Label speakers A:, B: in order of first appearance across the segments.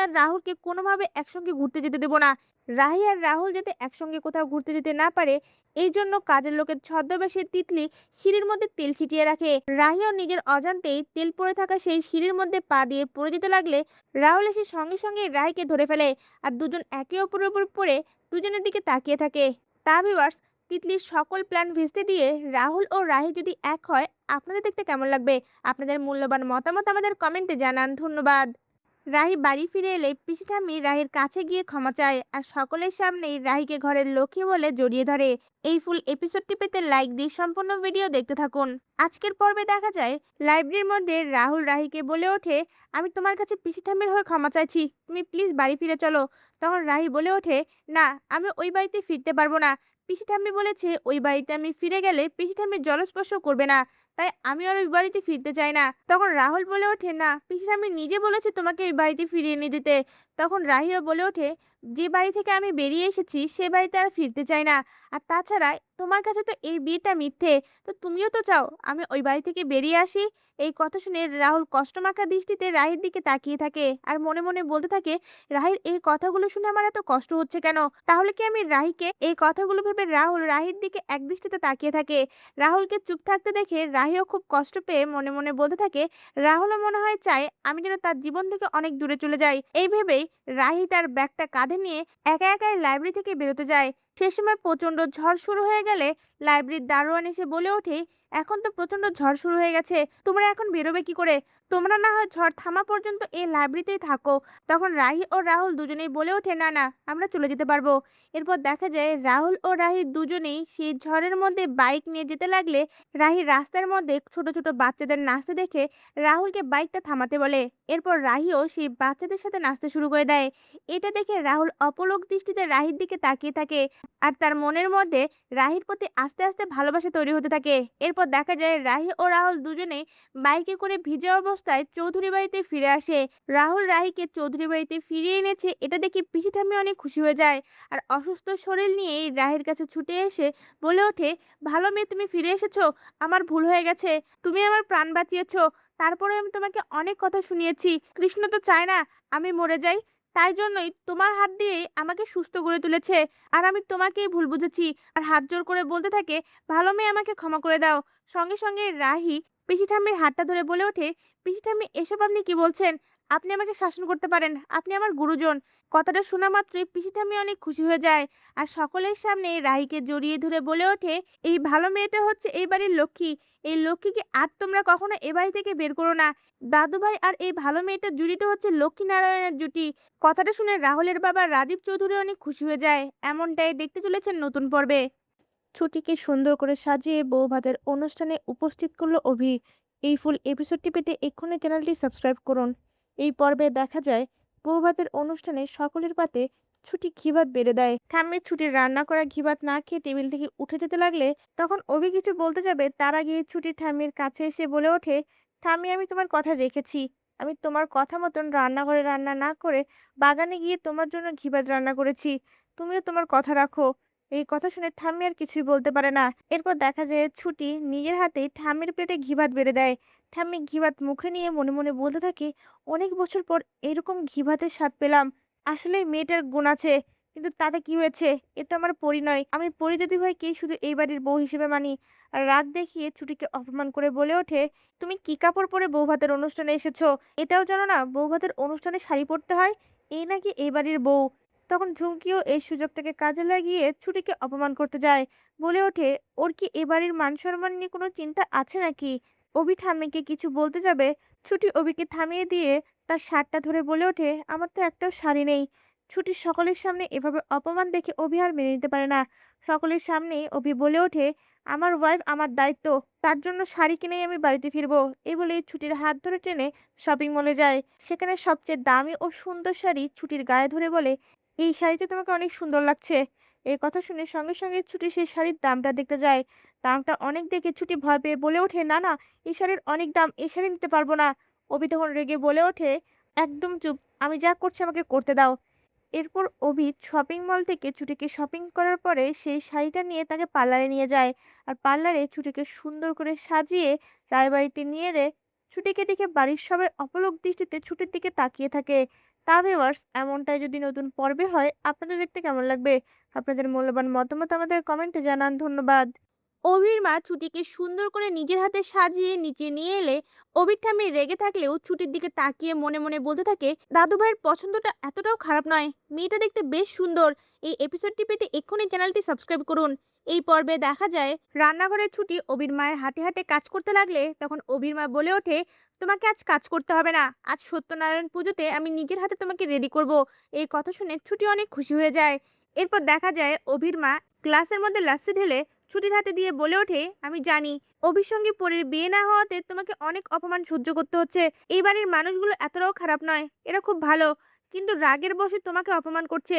A: আর রাহুলকে কোনোভাবে একসঙ্গে ঘুরতে যেতে দেব না। রাহি আর রাহুল যাতে একসঙ্গে কোথাও ঘুরতে যেতে না পারে, এই জন্য কাজের লোকের ছদ্মবেশে তিতলি সিঁড়ির মধ্যে তেল ছিটিয়ে রাখে। রাহিও নিজের অজান্তেই তেল পড়ে থাকা সেই সিঁড়ির মধ্যে পা দিয়ে পড়ে যেতে লাগলে রাহুল এসে সঙ্গে সঙ্গে রাহিকে ধরে ফেলে। আর দুজন একে অপরের উপর পড়ে দুজনের দিকে তাকিয়ে থাকে। তা ভিউয়ার্স, তিতলির সকল প্ল্যান ভেস্তে দিয়ে রাহুল ও রাহি যদি এক হয়, আপনাদের দেখতে কেমন লাগবে? আপনাদের মূল্যবান মতামত আমাদের কমেন্টে জানান। ধন্যবাদ। রাহি বাড়ি ফিরে এলে পিসি ঠাম্মি রাহির কাছে গিয়ে ক্ষমা চায় আর সকলের সামনেই রাহিকে ঘরের লক্ষ্মী বলে জড়িয়ে ধরে। এই ফুল এপিসোডটি পেতে লাইক দিয়ে সম্পূর্ণ ভিডিও দেখতে থাকুন। আজকের পর্বে দেখা যায় লাইব্রেরির মধ্যে রাহুল রাহিকে বলে ওঠে, আমি তোমার কাছে পিসি ঠাম্মির হয়ে ক্ষমা চাইছি, তুমি প্লিজ বাড়ি ফিরে চলো। তখন রাহি বলে ওঠে, না, আমি ওই বাড়িতে ফিরতে পারবো না। পিসি ঠাম্মি বলেছে ওই বাড়িতে আমি ফিরে গেলে পিসি ঠাম্মি জলস্পর্শ করবে না, তাই আমি আর ওই বাড়িতে ফিরতে চাই না। তখন রাহুল বলে ওঠে, না, পিসি ঠাম্মি নিজে বলেছে তোমাকে ওই বাড়িতে ফিরিয়ে নিয়ে যেতে। তখন রাহিও বলে ওঠে, যে বাড়ি থেকে আমি বেরিয়ে এসেছি সে বাড়িতে আর ফিরতে চাই না। আর তাছাড়া তোমার কাছে তো এই বিয়েটা মিথ্যে, তো তুমিও তো চাও আমি ওই বাড়ি থেকে বেরিয়ে আসি। এই কথা শুনে রাহুল কষ্টমাখা দৃষ্টিতে রাহির দিকে তাকিয়ে থাকে আর মনে মনে বলতে থাকে, রাহির এই কথাগুলো শুনে আমার এত কষ্ট হচ্ছে কেন? তাহলে কি আমি রাহিকে এই কথাগুলো ভেবে রাহুল রাহির দিকে একদৃষ্টিতে তাকিয়ে থাকে। রাহুলকে চুপ থাকতে দেখে রাহিও খুব কষ্ট পেয়ে মনে মনে বলতে থাকে, রাহুলও মনে হয় চায় আমি যেন তার জীবন থেকে অনেক দূরে চলে যাই। এই ভেবেই রাহি তার ব্যাগটা কাঁধে নিয়ে একা একাই লাইব্রেরি থেকে বেরোতে যায়। সে সময় প্রচন্ড ঝড় শুরু হয়ে গেলে লাইব্রেরির দারোয়ান এসে বলে ওঠে, এখন তো প্রচন্ড ঝড় শুরু হয়ে গেছে, তোমরা এখন বেরোবে কি করে? তোমরা না হয় ঝড় থামা পর্যন্ত এই লাইব্রেরিতেই থাকো। তখন রাহি ও রাহুল দুজনেই বলে ওঠে, না না, আমরা চলে যেতে পারবো। এরপর দেখা যায় রাহুল ও রাহি দুজনেই সেই ঝড়ের মধ্যে বাইক নিয়ে যেতে লাগলে রাহি রাস্তার মধ্যে ছোট ছোট বাচ্চাদের নাচতে দেখে রাহুলকে বাইকটা থামাতে বলে। এরপর রাহিও সেই বাচ্চাদের সাথে নাচতে শুরু করে দেয়। এটা দেখে রাহুল অপলক দৃষ্টিতে রাহির দিকে তাকিয়ে থাকে আর তার মনের মধ্যে রাহির প্রতি আস্তে আস্তে ভালোবাসা তৈরি হতে থাকে। এরপর দেখা যায় রাহি ও রাহুল দুজনেই বাইকে করে ভিজে অবস্থায় চৌধুরী বাড়িতে ফিরে আসে। রাহুল রাহিকে চৌধুরী বাড়িতে ফিরিয়ে এনেছে এটা দেখে পিসি ঠাম্মি অনেক খুশি হয়ে যায় আর অসুস্থ শরীর নিয়ে রাহির কাছে ছুটে এসে বলে ওঠে, ভালো মেয়ে, তুমি ফিরে এসেছো। আমার ভুল হয়ে গেছে, তুমি আমার প্রাণ বাঁচিয়েছো। তারপরে আমি তোমাকে অনেক কথা শুনিয়েছি। কৃষ্ণ তো চায় না আমি মরে যাই, তাই জন্যই তোমার হাত দিয়েই আমাকে সুস্থ করে তুলেছে। আর আমি তোমাকেই ভুল বুঝেছি। আর হাত জোর করে বলতে থাকে, ভালো মেয়ে, আমাকে ক্ষমা করে দাও। সঙ্গে সঙ্গে রাহি পিসি ঠাম্মির হাতটা ধরে বলে ওঠে, পিসি ঠাম্মি, এসব আপনি কি বলছেন? আপনি আমাকে শাসন করতে পারেন, আপনি আমার গুরুজন। কথাটা শোনা মাত্রই পিসি ঠাম্মি অনেক খুশি হয়ে যায় আর সকলের সামনে রাহিকে জড়িয়ে ধরে বলে ওঠে, এই ভালো মেয়েটা হচ্ছে এই বাড়ির লক্ষ্মী। এই লক্ষ্মীকে আর তোমরা কখনো এ বাড়ি থেকে বের করো না। দাদুভাই আর এই ভালো মেয়েটার জুটিটা হচ্ছে লক্ষ্মী নারায়ণের জুটি। কথাটা শুনে রাহুলের বাবা রাজীব চৌধুরী অনেক খুশি হয়ে যায়। এমনটাই দেখতে চলেছেন নতুন পর্বে। ছুটিকে সুন্দর করে সাজিয়ে বউ ভাতের অনুষ্ঠানে উপস্থিত করলো অভি। এই ফুল এপিসোডটি পেতে এক্ষুনি চ্যানেলটি সাবস্ক্রাইব করুন। এই পর্বে দেখা যায় বউ ভাতের অনুষ্ঠানে সকলের পাতে ছুটি ঘিভাত বেড়ে দেয়। ঠাম্মির ছুটির রান্না করা ঘিভাত না খেয়ে টেবিল থেকে উঠে যেতে লাগলে তখন অভি কিছু বলতে যাবে তার আগে ছুটি ঠাম্মির কাছে এসে বলে ওঠে, ঠাম্মি, আমি তোমার কথা রেখেছি। আমি তোমার কথা মতন রান্নাঘরে রান্না না করে বাগানে গিয়ে তোমার জন্য ঘিভাত রান্না করেছি। তুমিও তোমার কথা রাখো। এই কথা শুনে ঠাম্মি আর কিছুই বলতে পারে না। এরপর দেখা যায় ছুটি নিজের হাতেই ঠাম্মির প্লেটে ঘিভাত বেড়ে দেয়। ঠাম্মি ঘিভাত মুখে নিয়ে মনে মনে বলতে থাকে, অনেক বছর পর এরকম ঘিভাতের স্বাদ পেলাম। আসলে মেয়েটার গুণ আছে, কিন্তু তাতে কি হয়েছে? এ তো আমার পরি নয়। আমি পরি দিদিভাইকেই শুধু এই বাড়ির বউ হিসেবে মানি। আর রাগ দেখিয়ে ছুটিকে অপমান করে বলে ওঠে, তুমি কি কাপড় পরে বউ ভাতের অনুষ্ঠানে এসেছো? এটাও জানো না বউ ভাতের অনুষ্ঠানে শাড়ি পরতে হয়? এই নাকি এই বাড়ির বউ? তখন ঝুমকিও এই সুযোগটাকে কাজে লাগিয়ে ছুটিকে অপমান করতে যায়। বলে ওঠে, ওর কি এ বাড়ির মান সম্মান নিয়ে কোনো চিন্তা আছে নাকি? অভি ঠাম্মিকে কিছু বলতে যাবে, ছুটি অভিকে থামিয়ে দিয়ে তার শার্টটা ধরে বলে ওঠে, আমার তো একটাও শাড়ি নেই। ছুটির সকলের সামনে এভাবে অপমান দেখে অভি আর মেনে নিতে পারে না। সকলের সামনেই অভি বলে ওঠে, আমার ওয়াইফ আমার দায়িত্ব, তার জন্য শাড়ি কিনেই আমি বাড়িতে ফিরবো। এই বলে ছুটির হাত ধরে টেনে শপিং মলে যায়। সেখানে সবচেয়ে দামি ও সুন্দর শাড়ি ছুটির গায়ে ধরে বলে, এই শাড়িতে তোমাকে অনেক সুন্দর লাগছে। এই কথা শুনে সঙ্গে সঙ্গে ছুটি সেই শাড়ির দামটা দেখতে যায়। দামটা অনেক দেখে ছুটি ভয় পেয়ে বলে ওঠে, না না, এই শাড়ির অনেক দাম, এই শাড়ি নিতে পারবো না। অভি তখন রেগে বলে ওঠে, একদম চুপ, আমি যা করছি আমাকে করতে দাও। এরপর অভি শপিং মল থেকে ছুটিকে শপিং করার পরে সেই শাড়িটা নিয়ে তাকে পার্লারে নিয়ে যায়। আর পার্লারে ছুটিকে সুন্দর করে সাজিয়ে রায়বাড়িতে নিয়ে এলে ছুটিকে দেখে বাড়ির সবাই অপলক দৃষ্টিতে ছুটির দিকে তাকিয়ে থাকে। তা ভিউয়ার্স, এমনটাই যদি নতুন পর্বে হয় আপনাদের দেখতে কেমন লাগবে? আপনাদের মূল্যবান মতামত আমাদের কমেন্টে জানান। ধন্যবাদ। অভির মা ছুটিকে সুন্দর করে নিজের হাতে সাজিয়ে নিচে নিয়ে এলে অভির ঠাম্মি রেগে থাকলেও ছুটির দিকে তাকিয়ে মনে মনে বলতে থাকে, দাদু ভাইয়ের পছন্দটা এতটাও খারাপ নয়, মেয়েটা দেখতে বেশ সুন্দর। এই এপিসোডটি পেতে এক্ষুনি চ্যানেলটি সাবস্ক্রাইব করুন। এই পর্বে দেখা যায় রান্নাঘরে ছুটি অভির মায়ের হাতে হাতে কাজ করতে লাগলে তখন অভির মা বলে ওঠে, তোমাকে আজ কাজ করতে হবে না, আজ সত্যনারায়ণ পুজোতে আমি নিজের হাতে তোমাকে রেডি করব। এই কথা শুনে ছুটি অনেক খুশি হয়ে যায়। এরপর দেখা যায় অভির মা গ্লাসের মধ্যে লাস্সি ঢেলে ছুটির হাতে দিয়ে বলে ওঠে, আমি জানি অভির সঙ্গে পরীর বিয়ে না হওয়াতে তোমাকে অনেক অপমান সহ্য করতে হচ্ছে। এই বাড়ির মানুষগুলো এতটাও খারাপ নয়, এরা খুব ভালো, কিন্তু রাগের বশে তোমাকে অপমান করছে।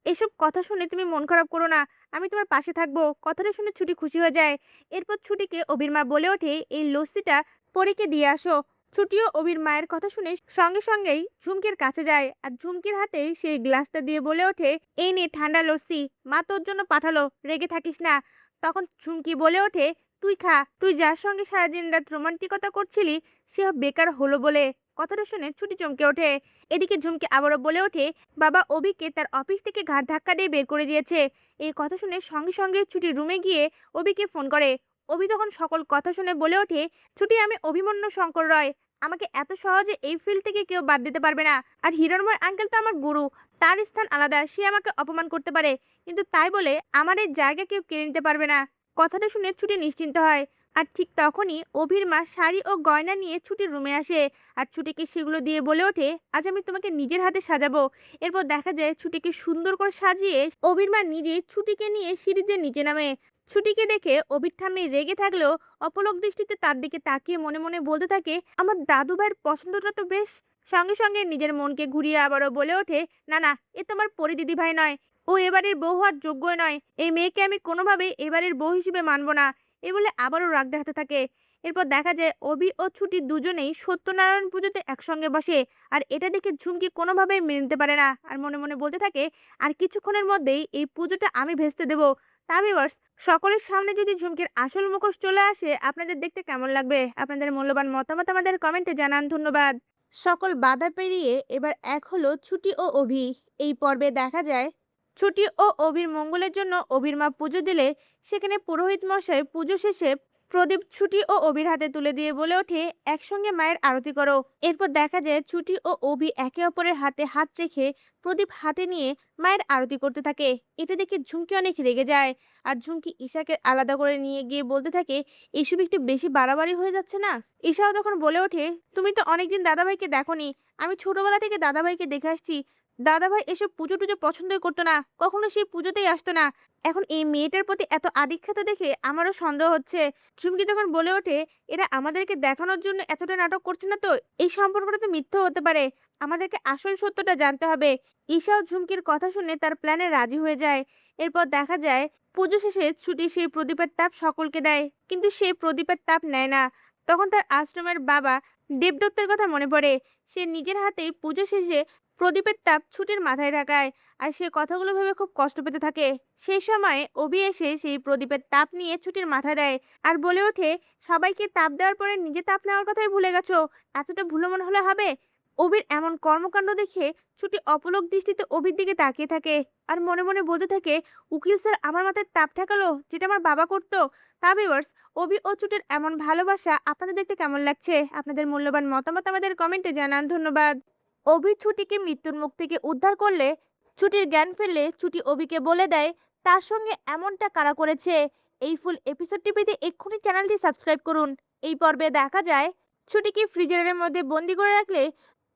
A: এসব কথা শুনে তুমি মন খারাপ করো না, আমি তোমার পাশে থাকবো। কথাটা শুনে ছুটি খুশি হয়ে যায়। এরপর ছুটিকে অভির মা বলে ওঠে, এই লস্যিটা পরীকে দিয়ে আসো। ছুটিও অভির মায়ের কথা শুনে সঙ্গে সঙ্গেই ঝুমকির কাছে যায় আর ঝুমকির হাতে সেই গ্লাসটা দিয়ে বলে ওঠে, এই নে ঠান্ডা লস্যি, মা তোর জন্য পাঠালো, রেগে থাকিস না। তখন ঝুমকি বলে ওঠে, তুই খা, তুই যার সঙ্গে সারাদিন রাত রোমান্টিকতা করছিলি সে বেকার হলো বলে। কথাটা শুনে ছুটি চমকে ওঠে। এদিকে ঝুমকি আবারও বলে ওঠে, বাবা অভিকে তার অফিস থেকে ঘাট ধাক্কা দিয়ে বের করে দিয়েছে। এই কথা শুনে সঙ্গে সঙ্গে ছুটি রুমে গিয়ে অভিকে ফোন করে। অভি তখন সকল কথা শুনে বলে ওঠে, ছুটি আমি অভিমন্যু শঙ্কর রয়, আমাকে এত সহজে এই ফিল্ড থেকে কেউ বাদ দিতে পারবে না। আর হিরণময় আঙ্কেল তো আমার গুরু, তার স্থান আলাদা, সে আমাকে অপমান করতে পারে, কিন্তু তাই বলে আমার এই জায়গা কেউ কেড়ে নিতে পারবে না। কথাটা শুনে ছুটি নিশ্চিন্ত হয়। আর ঠিক তখনই অভির মা শাড়ি ও গয়না নিয়ে ছুটির রুমে আসে আর ছুটিকে সেগুলো দিয়ে বলে ওঠে, আজ আমি তোমাকে নিজের হাতে সাজাবো। এরপর দেখা যায় ছুটিকে সুন্দর করে সাজিয়ে অভির মা নিজে ছুটিকে নিয়ে সিঁড়িতে নিচে নামে। ছুটিকে দেখে অভির ঠাম্মি রেগে থাকলেও অপলক দৃষ্টিতে তার দিকে তাকিয়ে মনে মনে বলতে থাকে, আমার দাদু ভাইয়ের পছন্দটা তো বেশ। সঙ্গে সঙ্গে নিজের মনকে ঘুরিয়ে আবারও বলে ওঠে, না না, এ তোমার পরি দিদি ভাই নয়, ও এবারের বউ হওয়ার যোগ্যই নয়, এই মেয়েকে আমি কোনোভাবেই এবারের বউ হিসেবে মানব না। এ বলে আবারও রাগ দেখাতে থাকে। এরপর দেখা যায় অভি ও ছুটি দুজনেই সত্যনারায়ণ পুজোতে একসঙ্গে বসে আর এটা দেখে ঝুমকি কোনোভাবেই মেনে নিতে পারে না আর মনে মনে বলতে থাকে, আর কিছুক্ষণের মধ্যেই এই পুজোটা আমি ভেস্তে দেবো। তা ভিউয়ার্স, সকলের সামনে যদি ঝুমকির আসল মুখোশ চলে আসে আপনাদের দেখতে কেমন লাগবে? আপনাদের মূল্যবান মতামত আমাদের কমেন্টে জানান। ধন্যবাদ। সকল বাধা পেরিয়ে এবার এক হলো ছুটি ও অভি। এই পর্বে দেখা যায় ছুটি ও অভির মঙ্গলের জন্য অভির মা পুজো দিলে সেখানে পুরোহিত মশাই পুজো শেষে প্রদীপ ছুটি ও অভির হাতে তুলে দিয়ে বলে ওঠে, একসঙ্গে মায়ের আরতি করো। এরপর দেখা যায় ছুটি ও অভি একে অপরের হাতে হাত রেখে প্রদীপ হাতে নিয়ে মায়ের আরতি করতে থাকে। এটা দেখে ঝুমকি অনেক রেগে যায় আর ঝুমকি ঈশাকে আলাদা করে নিয়ে গিয়ে বলতে থাকে, এসব একটু বেশি বাড়াবাড়ি হয়ে যাচ্ছে না? ঈশাও তখন বলে ওঠে, তুমি তো অনেকদিন দাদাভাইকে দেখোনি, আমি ছোটবেলা থেকে দাদাভাইকে দেখে আসছি, দাদাভাই এসব পুজো টুজো পছন্দই করতো না, কখনো সেই পুজোতেই আসতো না। এখন এই মেয়েটার প্রতি এত আদিক্ষেতা দেখে আমারও সন্দেহ হচ্ছে। ঝুমকি তখন বলে ওঠে, এরা আমাদেরকে দেখানোর জন্য এতটা নাটক করছে না তো? এই সম্পর্কটা তো মিথ্যে হতে পারে, আমাদেরকে আসল সত্যটা জানতে হবে। ঈশাও ঝুমকির কথা শুনে তার প্ল্যানে রাজি হয়ে যায়। এরপর দেখা যায় পুজো শেষে ছুটি সেই প্রদীপের তাপ সকলকে দেয়, কিন্তু সেই প্রদীপের তাপ নেয় না। তখন তার আশ্রমের বাবা দেবদত্তের কথা মনে পড়ে। সে নিজের হাতেই পুজো শেষে প্রদীপের তাপ ছুটির মাথায় ঢাকায় আর সে কথাগুলো ভেবে খুব কষ্ট পেতে থাকে। সেই সময় অভি এসে সেই প্রদীপের তাপ নিয়ে ছুটির মাথায় দেয় আর বলে ওঠে, সবাইকে তাপ দেওয়ার পরে নিজে তাপ নেওয়ার কথাই ভুলে গেছো, এতটা ভুলো মনে হলে হবে? অভির এমন কর্মকাণ্ড দেখে ছুটি অপলক দৃষ্টিতে অভির দিকে তাকিয়ে থাকে আর মনে মনে বলতে থাকে, উকিল স্যার আমার মাথায় তাপ ঠেকালো যেটা আমার বাবা করতো। তা ভিউয়ার্স, অভি ও ছুটির এমন ভালোবাসা আপনাদের দেখতে কেমন লাগছে? আপনাদের মূল্যবান মতামত আমাদের কমেন্টে জানান। ধন্যবাদ। অভি ছুটিকে মৃত্যুর মুখ থেকে উদ্ধার করলে ছুটির জ্ঞান ফিরলে ছুটি অভিকে বলে দেয় তার সঙ্গে এমনটা কারা করেছে। এই ফুল এপিসোডটি পেতে এক্ষুনি চ্যানেলটি সাবস্ক্রাইব করুন। এই পর্বে দেখা যায় ছুটিকে ফ্রিজারের মধ্যে বন্দি করে রাখলে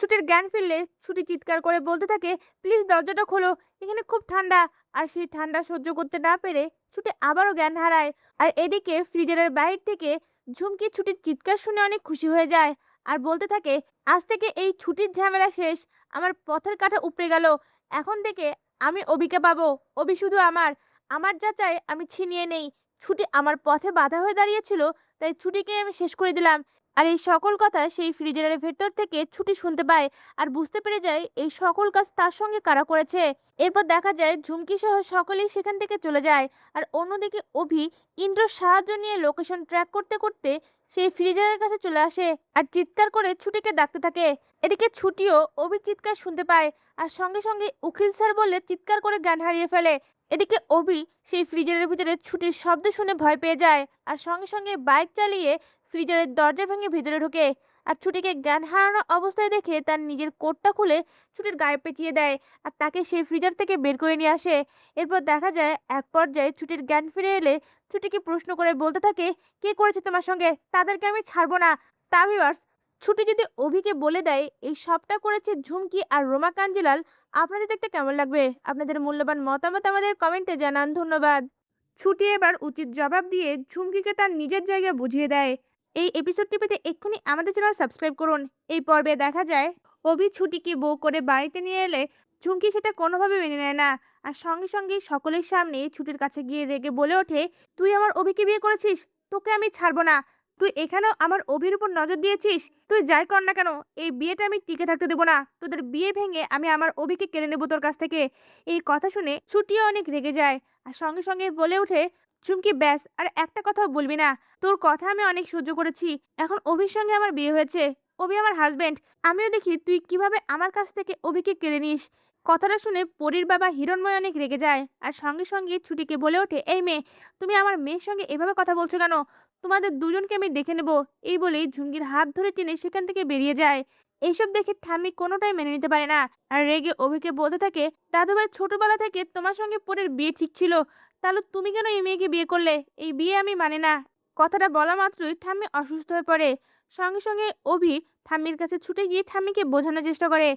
A: ছুটির জ্ঞান ফিরলে ছুটি চিৎকার করে বলতে থাকে, প্লিজ দরজাটা খোলো, এখানে খুব ঠান্ডা। আর সেই ঠান্ডা সহ্য করতে না পেরে ছুটি আবারও জ্ঞান হারায়। আর এদিকে ফ্রিজারের বাইরে থেকে ঝুমকি ছুটির চিৎকার শুনে অনেক খুশি হয়ে যায় আর বলতে থাকে, আজ থেকে এই ছুটির ঝামেলা শেষ, আমার পথের কাঁটা উপড়ে গেল, এখন থেকে আমি অভিকে পাবো, অভি শুধু আমার, আমার যা চাই আমি ছিনিয়ে নেই। ছুটি আমার পথে বাধা হয়ে দাঁড়িয়েছিল, তাই ছুটিকে আমি শেষ করে দিলাম। আর এই সকল কথা সেই ফ্রিজারের ভেতর থেকে ছুটি শুনতে পায় আর বুঝতে পেরে যায় এই সকল কাজ তার সঙ্গে কারা করেছে। এরপর দেখা যায় ঝুমকি সহ সকলেই সেখান থেকে চলে যায় আর অন্যদিকে অভি ইন্দ্রর সাহায্য নিয়ে লোকেশন ট্র্যাক করতে করতে সেই ফ্রিজারের কাছে চলে আসে আর চিৎকার করে ছুটিকে ডাকতে থাকে। এদিকে ছুটিও অভির চিৎকার শুনতে পায় আর সঙ্গে সঙ্গে উকিল স্যার বললে চিৎকার করে জ্ঞান হারিয়ে ফেলে। এদিকে অভি সেই ফ্রিজারের ভিতরে ছুটির শব্দ শুনে ভয় পেয়ে যায় আর সঙ্গে সঙ্গে বাইক চালিয়ে ফ্রিজারের দরজা ভেঙে ভিতরে ঢোকে। আর ছুটিকে জ্ঞান হারানো অবস্থায় দেখে তার নিজের কোটটা খুলে ছুটির গায়ে পেঁচিয়ে দেয় আর তাকে সেই ফ্রিজার থেকে বের করে নিয়ে আসে। এরপর দেখা যায় এক পর্যায়ে ছুটির জ্ঞান ফিরে এলে ছুটিকে প্রশ্ন করে বলতে থাকে, কে করেছে তোমার সঙ্গে? তাদেরকে আমি ছাড়বো না। তা ভিউয়ার্স, ছুটি যদি অভিকে বলে দেয় এই সবটা করেছে ঝুমকি আর রোমা কাঞ্জিলাল, আপনাদের দেখতে কেমন লাগবে? আপনাদের মূল্যবান মতামত আমাদের কমেন্টে জানান। ধন্যবাদ। ছুটি এবার উচিত জবাব দিয়ে ঝুমকিকে তার নিজের জায়গায় বুঝিয়ে দেয়। এই এপিসোডটি পেতে এক্ষুনি আমাদের চ্যানেল সাবস্ক্রাইব করুন। এই পর্বে দেখা যায় অভি ছুটিকে বউ করে বাড়িতে নিয়ে এলে ঝুমকি সেটা কোনোভাবে মেনে নেয় না আর সঙ্গে সঙ্গে সকলের সামনে ছুটির কাছে গিয়ে রেগে বলে ওঠে, তুই আমার অভিকে বিয়ে করেছিস, তোকে আমি ছাড়বো না। তুই এখানেও আমার অভির উপর নজর দিয়েছিস। তুই যাই কর না কেন, এই বিয়েটা আমি টিকে থাকতে দেবো না। তোদের বিয়ে ভেঙে আমি আমার অভিকে কেড়ে নেবো তোর কাছ থেকে। এই কথা শুনে ছুটিও অনেক রেগে যায় আর সঙ্গে সঙ্গে বলে ওঠে, ঝুমকি ব্যাস আর একটা কথাও বলবি না। তোর কথা আমি অনেক সহ্য করেছি। এখন অভির সঙ্গে আমার বিয়ে হয়েছে। অভি আমার হাজবেন্ড। আমিও দেখি তুই কিভাবে আমার কাছ থেকে অভিকে কেড়ে নিস। কথাটা শুনে পরীর বাবা হিরণময় অনেক রেগে যায় আর সঙ্গে সঙ্গে ছুটিকে বলে ওঠে, এই মেয়ে, তুমি আমার মেয়ের সঙ্গে এভাবে কথা বলছো কেন? তোমাদের দুজনকে আমি দেখে নেব। এই বলেই ঝুমকির হাত ধরে টেনে সেখান থেকে বেরিয়ে যায়। এইসব দেখে ঠাম্মি কোনোটাই মেনে নিতে পারে না আর রেগে অভিকে বলতে থাকে, দাদুভাই ছোটবেলা থেকে তোমার সঙ্গে পরের বিয়ে ঠিক ছিল, তাহলে তুমি কেন এই মেয়েকে বিয়ে করলে? এই বিয়ে আমি মানে না। কথাটা বলা মাত্রই ঠাম্মি অসুস্থ হয়ে পড়ে। সঙ্গে সঙ্গে অভি ঠাম্মির কাছে ছুটে গিয়ে ঠাম্মিকে বোঝানোর চেষ্টা করে,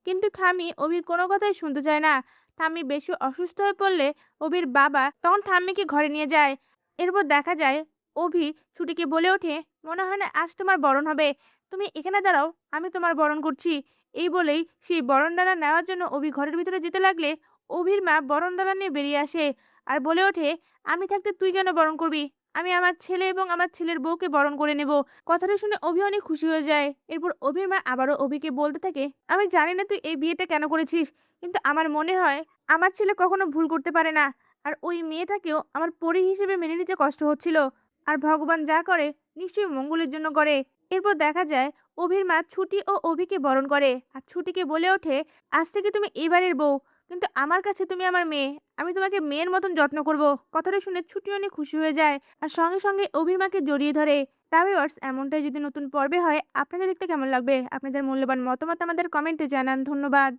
A: কিন্তু ঠাম্মি অভির কোনো কথাই শুনতে চায় না। ঠাম্মি বেশি অসুস্থ হয়ে পড়লে অভির বাবা তখন ঠাম্মিকে ঘরে নিয়ে যায়। এরপর দেখা যায় অভি ছুটিকে বলে ওঠে, মনে হয় না আজ তোমার বরণ হবে। তুমি এখানে দাঁড়াও, আমি তোমার বরণ করছি। এই বলেই সেই বরণডালা নেওয়ার জন্য অভি ঘরের ভিতরে যেতে লাগলে অভির মা বরণডালা নিয়ে বেরিয়ে আসে আর বলে ওঠে, আমি থাকতে তুই কেন বরণ করবি? আমি আমার ছেলে এবং আমার ছেলের বউকে বরণ করে নেব। কথাটা শুনে অভি অনেক খুশি হয়ে যায়। এরপর অভির মা আবারও অভিকে বলতে থাকে, আমি জানি না তুই এই বিয়েটা কেন করেছিস, কিন্তু আমার মনে হয় আমার ছেলে কখনো ভুল করতে পারে না। আর ওই মেয়েটাকেও আমার পরী হিসেবে মেনে নিতে কষ্ট হচ্ছিল। আর ভগবান যা করে নিশ্চয়ই মঙ্গলের জন্য করে। এরপর দেখা যায় অভির মা ছুটি ও অভিকে বরণ করে আর ছুটিকে বলে ওঠে, আজ থেকে তুমি এবারের বউ, কিন্তু আমার কাছে তুমি আমার মেয়ে। আমি তোমাকে মেয়ের মতন যত্ন করব। কথাটা শুনে ছুটি অনেক খুশি হয়ে যায় আর সঙ্গে সঙ্গে অভির মাকে জড়িয়ে ধরে। তা ভিউয়ার্স, এমনটাই যদি নতুন পর্বে হয় আপনাদের দেখতে কেমন লাগবে? আপনাদের মূল্যবান মতামত আমাদের কমেন্টে জানান। ধন্যবাদ।